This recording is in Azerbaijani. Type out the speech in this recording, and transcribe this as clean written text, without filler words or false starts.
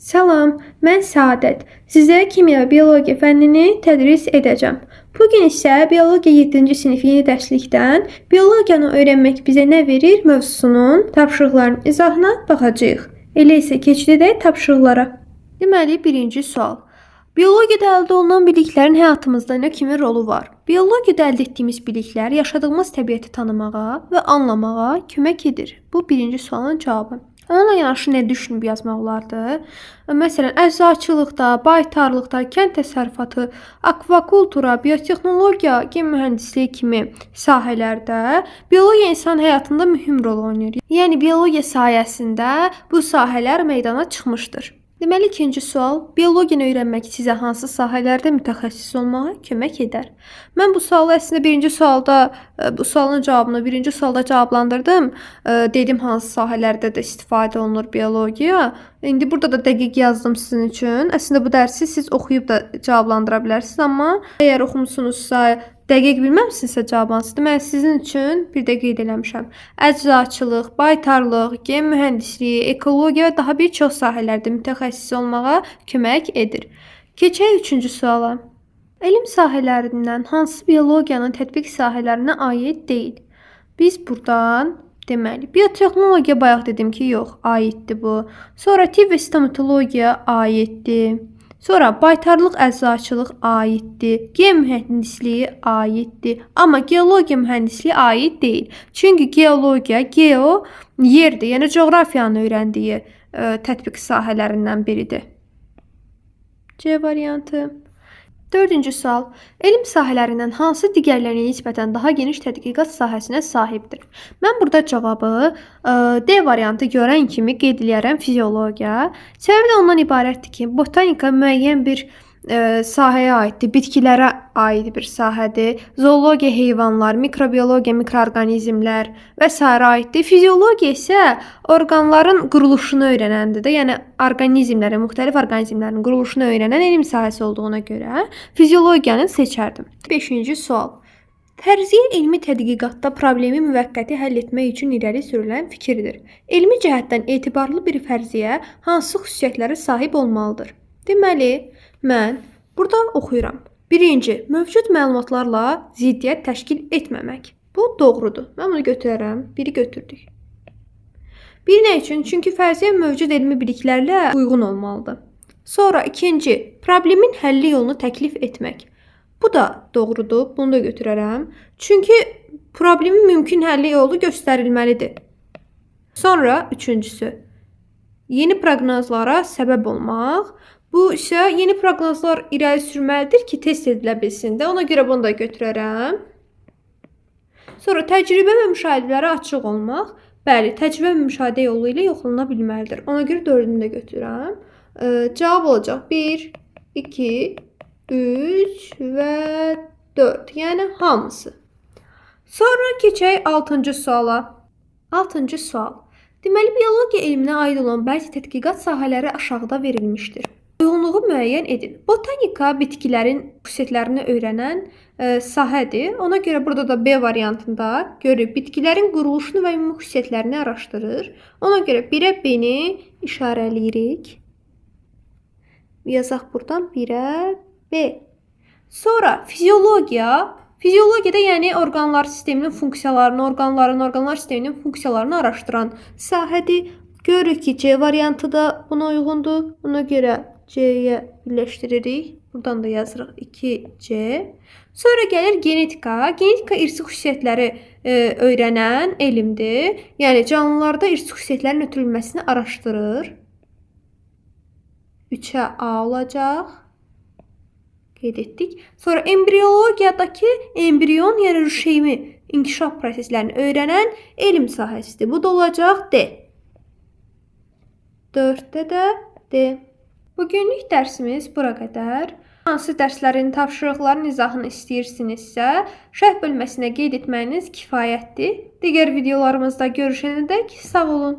Salam, mən Səadət. Sizə kimya və biologiya fənnini tədris edəcəm. Bu gün isə biologiya 7-ci sinif yeni dərslikdən biologiyanı öyrənmək bizə nə verir mövzusunun tapşırıqlarının izahına baxacağıq. Elə isə keçidək tapşırıqlara. Deməli, birinci sual. Biologiyada əldə olunan biliklərin həyatımızda nə kimi rolu var? Biologiyada əldə etdiyimiz biliklər yaşadığımız təbiəti tanımağa və anlamağa kömək edir. Bu birinci sualın cavabı. Onunla yanaşı nə düşünüb yazmaq olardı? Məsələn, əczaçılıqda, baytarlıqda, kənd təsərrüfatı, akvakultura, biotexnologiya, gen mühəndisliyi kimi sahələrdə biologiya insan həyatında mühüm rol oynayır. Yəni biologiya sayəsində bu sahələr meydana çıxmışdır. Deməli, ikinci sual, biologiyanı öyrənmək sizə hansı sahələrdə mütəxəssis olmağa kömək edər? Mən bu sualı əslində bu sualın cavabını birinci sualda cavablandırdım. Dedim hansı sahələrdə də istifadə olunur biologiya. İndi burada da dəqiq yazdım sizin üçün. Əslində bu dərsi siz oxuyub da cavablandıra bilərsiniz, amma əgər oxumusunuzsa, dəqiq bilməmisinizsə cavabınızı, deməli sizin üçün bir də qeyd eləmişəm. Əczaçılıq, baytarlıq, gen mühəndisliyi, ekologiya və daha bir çox sahələrdə mütəxəssis olmağa kömək edir. Keçək üçüncü suala. Elm sahələrindən hansı biologiyanın tətbiq sahələrinə aid deyil? Biz buradan deməli, biotexnologiya bayaq dedim ki, yox, aiddir bu. Sonra tibb və stomatologiya aiddir. Sonra baytarlıq, əczaçılıq aiddir. Gen mühəndisliyi aiddir. Amma geologiya mühəndisliyi aid deyil. Çünki geologiya, yerdir, yəni coğrafiyanın öyrəndiyi tətbiq sahələrindən biridir. C variantı. Dördüncü sual. Elm sahələrindən hansı digərlərinə nisbətən daha geniş tədqiqat sahəsinə sahibdir? Mən burada cavabı D variantı görən kimi qeyd edərəm fiziologiya. Səbəbi də ondan ibarətdir ki, botanika müəyyən bir sahəyə aiddir, bitkilərə aid bir sahədir. Zoologiya heyvanlar, mikrobiologiya mikroorqanizmlər və s. aiddir. Fiziologiya isə orqanların quruluşunu öyrənəndir də, yəni orqanizmlərin, müxtəlif orqanizmlərin quruluşunu öyrənən elm sahəsi olduğuna görə fiziologiyanı seçərdim. 5-ci sual. Fərziyyə elmi tədqiqatda problemi müvəqqəti həll etmək üçün irəli sürülən fikirdir. Elmi cəhətdən etibarlı bir fərziyyə hansı xüsusiyyətlərə sahib olmalıdır? Deməli, mən burada oxuyuram. Birinci, mövcud məlumatlarla ziddiyyət təşkil etməmək. Bu doğrudur. Mən bunu götürərəm. Biri götürdük. Bir nə üçün? Çünki fərziyyə mövcud elmi biliklərlə uyğun olmalıdır. Sonra ikinci, problemin həlli yolunu təklif etmək. Bu da doğrudur. Bunu da götürərəm. Çünki problemin mümkün həlli yolu göstərilməlidir. Sonra üçüncüsü, yeni proqnozlara səbəb olmaq. Bu isə yeni proqnozlar irəli sürməlidir ki, test edilə bilsin də. Ona görə bunu da götürərəm. Sonra təcrübə və müşahidələrə açıq olmaq. Bəli, təcrübə və müşahidə yolu ilə yoxlana bilməlidir. Ona görə dördünü də götürürəm. Cavab olacaq 1, 2, 3 və 4. Yəni hamısı. Sonra keçək 6-cı suala. 6-cı sual. Deməli, biologiya elminə aid olan bəzi tədqiqat sahələri aşağıda verilmişdir. Uyğunluğu müəyyən edin. Botanika bitkilərin xüsusiyyətlərini öyrənən sahədir. Ona görə burada da B variantında görürük. Bitkilərin quruluşunu və ümumi xüsusiyyətlərini araşdırır. Ona görə 1-ə B-ni işarələyirik. Yazaq buradan 1-ə B. Sonra fiziologiya. Fiziologiyada yəni orqanlar sisteminin funksiyalarını, orqanlar sisteminin funksiyalarını araşdıran sahədir. Görürük ki, C variantı da buna uyğundur. Ona görə C-yə birləşdiririk. Buradan da yazırıq 2C. Sonra gəlir genetika. Genetika irsi xüsusiyyətləri öyrənən elmdir. Yəni canlılarda irsi xüsusiyyətlərin ötürülməsini araşdırır. 3-ə A olacaq. Qeyd etdik. Sonra embriologiyadakı embrion, yəni rüşeymi, inkişaf proseslərini öyrənən elm sahəsidir. Bu da olacaq D. 4-də də D. Bugünlük dərsimiz bura qədər. Hansı dərslərin tapşırıqların izahını istəyirsinizsə, şərh bölməsinə qeyd etməyiniz kifayətdir. Digər videolarımızda görüşənədək sağ olun.